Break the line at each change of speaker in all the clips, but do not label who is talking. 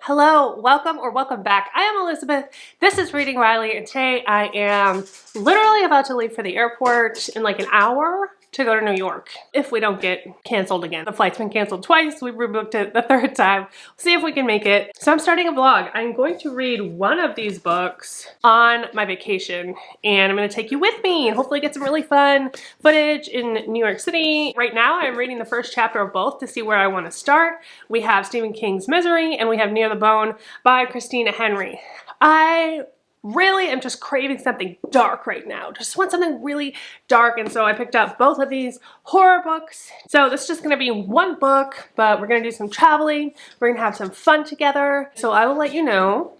Hello, welcome or welcome back. I am Elizabeth. This is Reading Riley, and today I am literally about to leave for the airport in like an hour to go to New York if we don't get canceled again. The flight's been canceled twice. We rebooked it the third time. We'll see if we can make it. So I'm starting a vlog. I'm going to read one of these books on my vacation, and I'm going to take you with me and hopefully get some really fun footage in New York City. Right now I'm reading the first chapter of both to see where I want to start. We have Stephen King's Misery and we have Near the Bone by Christina Henry. I really am just craving something dark right now. Just want something really dark, and so I picked up both of these horror books. So this is just gonna be one book, but we're gonna do some traveling. We're gonna have some fun together. So I will let you know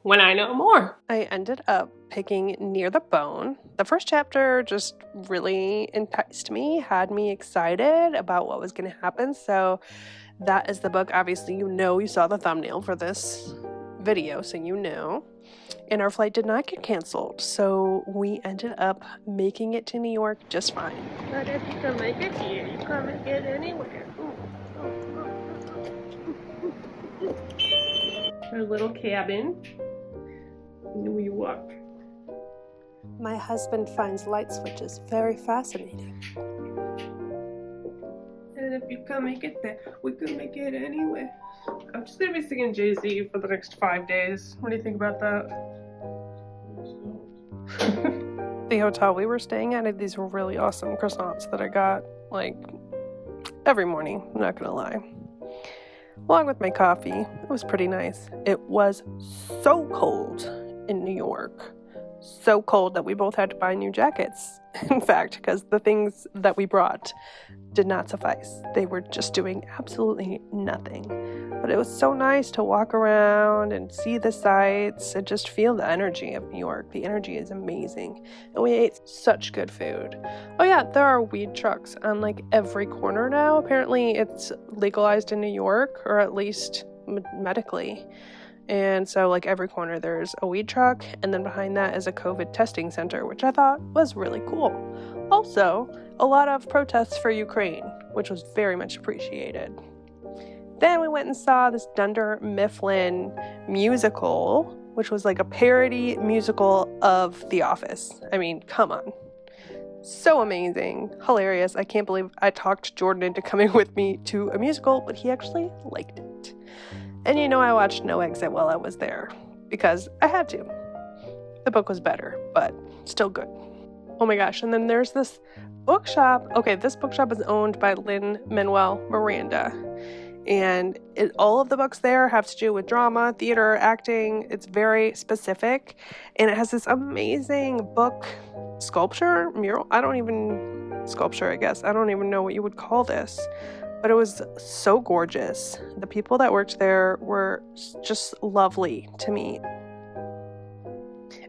when I know more. I ended up picking Near the Bone. The first chapter just really enticed me, had me excited about what was gonna happen. So that is the book. Obviously, you saw the thumbnail for this video, so you know. And our flight did not get canceled, so we ended up making it to New York just fine. But if you can make it here, you can make it anywhere. Our little cabin in New York. My husband finds light switches very fascinating. And if you can make it there, we can make it anywhere. I'm just gonna be singing Jay-Z for the next 5 days. What do you think about that? The hotel we were staying at had these really awesome croissants that I got like every morning, I'm not gonna lie. Along with my coffee. It was pretty nice. It was so cold in New York. So cold that we both had to buy new jackets. In fact, because the things that we brought did not suffice. They were just doing absolutely nothing. But it was so nice to walk around and see the sights and just feel the energy of New York. The energy is amazing. And we ate such good food. Oh yeah, there are weed trucks on like every corner now. Apparently it's legalized in New York, or at least medically. And so like every corner there's a weed truck, and then behind that is a COVID testing center, which I thought was really cool. Also, a lot of protests for Ukraine, which was very much appreciated. Then we went and saw this Dunder Mifflin musical, which was like a parody musical of The Office. I mean, come on. So amazing. Hilarious. I can't believe I talked Jordan into coming with me to a musical, but he actually liked it. And you know, I watched No Exit while I was there because I had to. The book was better, but still good. Oh my gosh. And then there's this bookshop. Okay, this bookshop is owned by Lin-Manuel Miranda. And all of the books there have to do with drama, theater, acting. It's very specific. And it has this amazing book sculpture, mural. Sculpture, I guess. I don't even know what you would call this. But it was so gorgeous. The people that worked there were just lovely to me.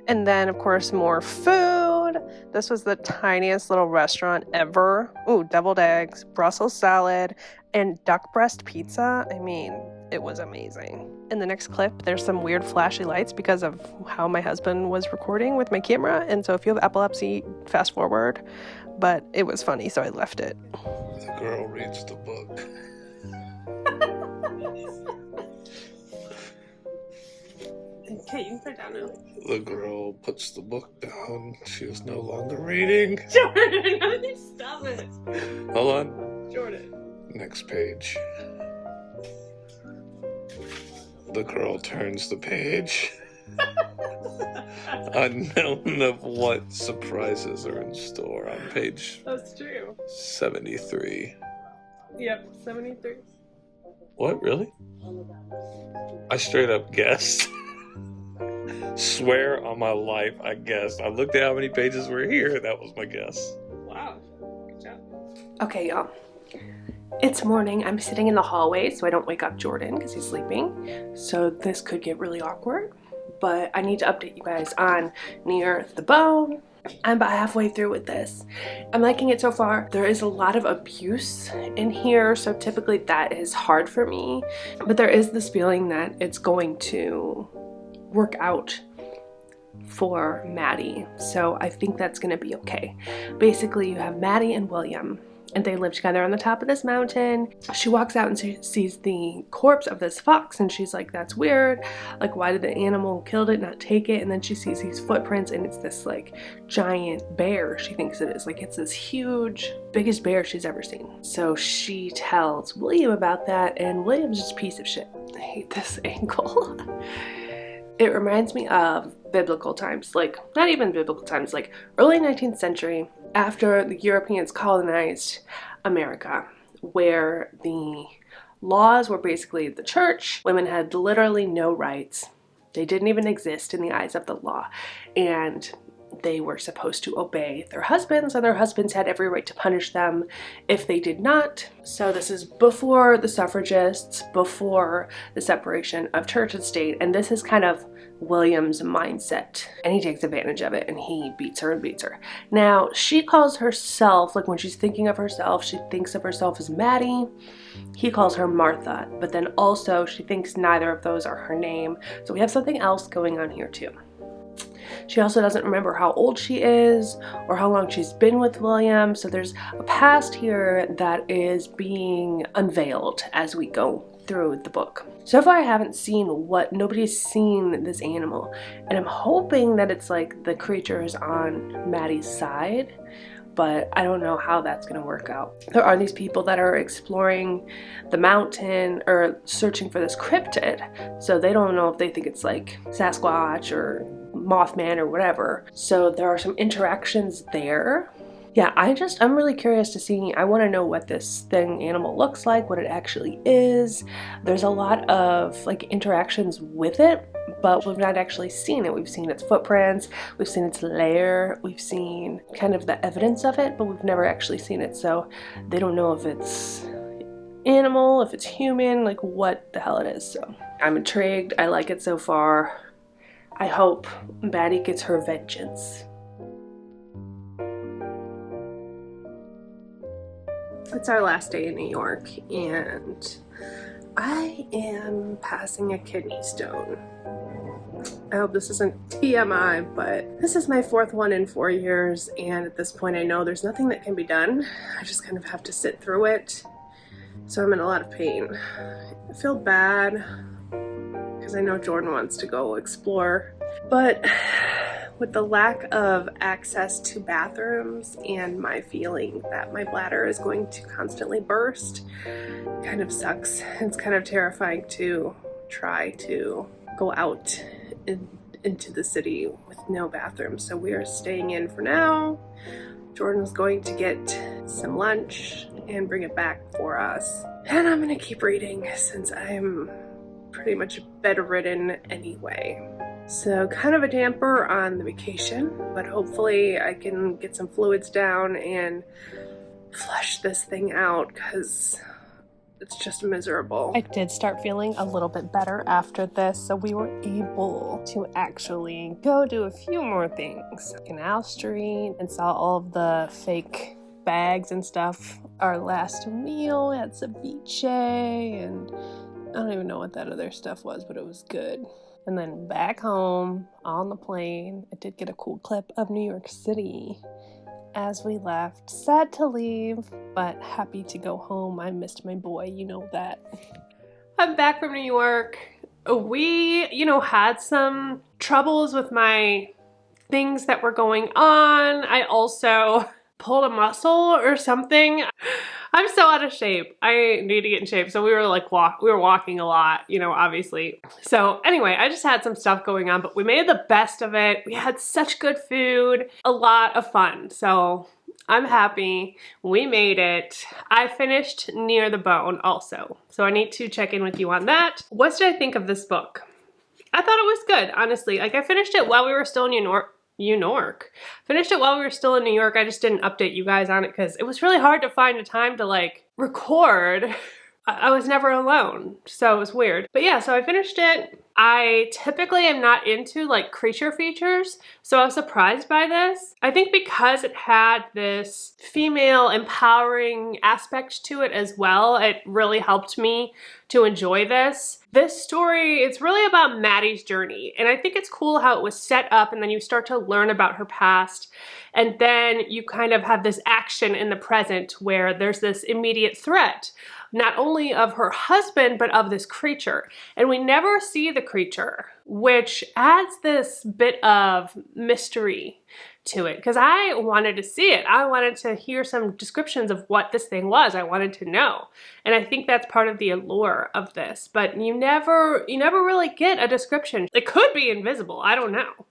And then, of course, more food. This was the tiniest little restaurant ever. Ooh, deviled eggs, Brussels salad, and duck breast pizza. I mean, it was amazing. In the next clip, there's some weird flashy lights because of how my husband was recording with my camera. And so if you have epilepsy, fast forward. But it was funny, so I left it.
The girl reads the book.
Okay, you can put it down now.
The girl puts the book down. She is no longer reading.
Jordan, how did you stop it?
Hold on.
Jordan.
Next page. The girl turns the page. Unknown of what surprises are in store on page
That's true.
73.
Yep, 73.
What, really? I straight up guessed. Swear on my life, I guessed. I looked at how many pages were here. That was my guess.
Wow. Good job. Okay, y'all. It's morning. I'm sitting in the hallway so I don't wake up Jordan because he's sleeping. So this could get really awkward. But I need to update you guys on Near the Bone. I'm about halfway through with this. I'm liking it so far. There is a lot of abuse in here, so typically that is hard for me. But there is this feeling that it's going to work out for Maddie. So I think that's gonna be okay. Basically, you have Maddie and William, and they live together on the top of this mountain. She walks out and sees the corpse of this fox, and she's like, that's weird. Like, why did the animal who killed it not take it? And then she sees these footprints, and it's this like giant bear, she thinks it is. Like, it's this huge, biggest bear she's ever seen. So she tells William about that, and William's just a piece of shit. I hate this angle. It reminds me of biblical times, like not even biblical times, like early 19th century, after the Europeans colonized America, where the laws were basically the church. Women had literally no rights. They didn't even exist in the eyes of the law. And they were supposed to obey their husbands, and their husbands had every right to punish them if they did not. So this is before the suffragists, before the separation of church and state, and this is kind of William's mindset, and he takes advantage of it, and he beats her and beats her. Now, she calls herself, like when she's thinking of herself, she thinks of herself as Maddie. He calls her Martha, but then also she thinks neither of those are her name. So we have something else going on here too. She also doesn't remember how old she is or how long she's been with William. So there's a past here that is being unveiled as we go through the book. So far I haven't seen nobody's seen this animal, and I'm hoping that it's like the creature is on Maddie's side, but I don't know how that's going to work out. There are these people that are exploring the mountain or searching for this cryptid, so they don't know if they think it's like Sasquatch or Mothman or whatever. So there are some interactions there. Yeah, I'm really curious to see. I want to know what this animal looks like, what it actually is. There's a lot of like interactions with it, but we've not actually seen it. We've seen its footprints, we've seen its lair, we've seen kind of the evidence of it, but we've never actually seen it. So they don't know if it's animal, if it's human, like what the hell it is. So I'm intrigued. I like it so far. I hope Maddie gets her vengeance. It's our last day in New York, and I am passing a kidney stone. I hope this isn't TMI, but this is my fourth one in 4 years, and at this point I know there's nothing that can be done. I just kind of have to sit through it. So I'm in a lot of pain. I feel bad because I know Jordan wants to go explore, but with the lack of access to bathrooms and my feeling that my bladder is going to constantly burst, kind of sucks. It's kind of terrifying to try to go out into the city with no bathrooms. So we are staying in for now. Jordan's going to get some lunch and bring it back for us. And I'm gonna keep reading since I'm pretty much bedridden anyway. So kind of a damper on the vacation, but hopefully I can get some fluids down and flush this thing out because it's just miserable. I did start feeling a little bit better after this, so we were able to actually go do a few more things. Canal Street, and saw all of the fake bags and stuff. Our last meal at Ceviche, and I don't even know what that other stuff was, but it was good. And then back home on the plane, I did get a cool clip of New York City as we left. Sad to leave, but happy to go home. I missed my boy, you know that. I'm back from New York. We, had some troubles with my things that were going on. I also pulled a muscle or something. I'm so out of shape. I need to get in shape. So we were walking a lot, obviously. So anyway, I just had some stuff going on, but we made the best of it. We had such good food, a lot of fun. So I'm happy we made it. I finished Near the Bone also. So I need to check in with you on that. What did I think of this book? I thought it was good, honestly. Like, I finished it while we were still in New York. Finished it while we were still in New York. I just didn't update you guys on it because it was really hard to find a time to record. I was never alone, so it was weird. But yeah, so I finished it. I typically am not into creature features, so I was surprised by this. I think because it had this female empowering aspect to it as well, it really helped me to enjoy this.
This story, it's really about Maddie's journey, and I think it's cool how it was set up, and then you start to learn about her past, and then you kind of have this action in the present where there's this immediate threat, not only of her husband, but of this creature. And we never see the creature, which adds this bit of mystery to it, because I wanted to see it. I wanted to hear some descriptions of what this thing was. I wanted to know. And I think that's part of the allure of this, but you never really get a description. It could be invisible, I don't know.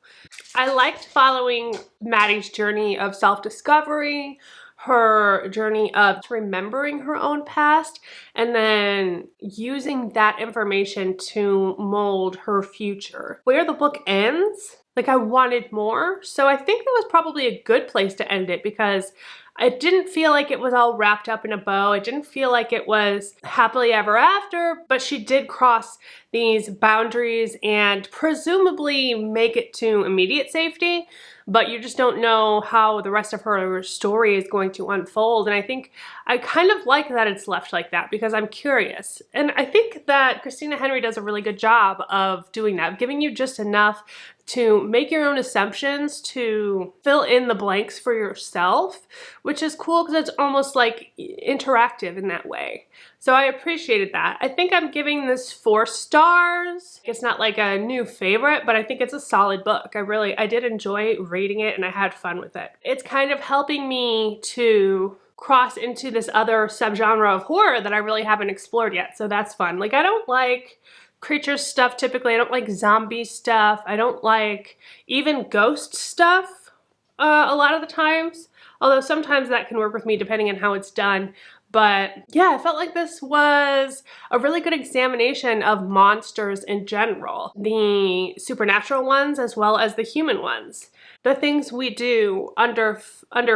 I liked following Maddie's journey of self-discovery, her journey of remembering her own past, and then using that information to mold her future. Where the book ends, like, I wanted more, so I think that was probably a good place to end it, because it didn't feel like it was all wrapped up in a bow. It didn't feel like it was happily ever after, but she did cross these boundaries and presumably make it to immediate safety, but you just don't know how the rest of her story is going to unfold. And I think I kind of like that it's left like that, because I'm curious. And I think that Christina Henry does a really good job of doing that, giving you just enough to make your own assumptions, to fill in the blanks for yourself, which is cool because it's almost like interactive in that way. So I appreciated that. I think I'm giving this 4 stars. It's not like a new favorite, but I think it's a solid book. I did enjoy reading it, and I had fun with it. It's kind of helping me to cross into this other subgenre of horror that I really haven't explored yet, so that's fun. Like, I don't like creature stuff typically. I don't like zombie stuff. I don't like even ghost stuff a lot of the times, although sometimes that can work with me depending on how it's done. But yeah, I felt like this was a really good examination of monsters in general, the supernatural ones as well as the human ones. The things we do under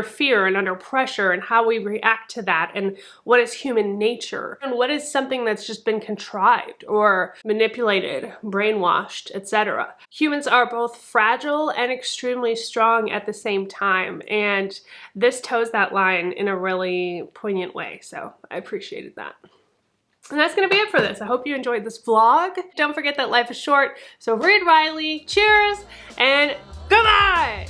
fear and under pressure, and how we react to that, and what is human nature, and what is something that's just been contrived or manipulated, brainwashed, etc. Humans are both fragile and extremely strong at the same time, and this toes that line in a really poignant way, so I appreciated that. And that's gonna be it for this. I hope you enjoyed this vlog. Don't forget that life is short, so read Riley, cheers, and goodbye!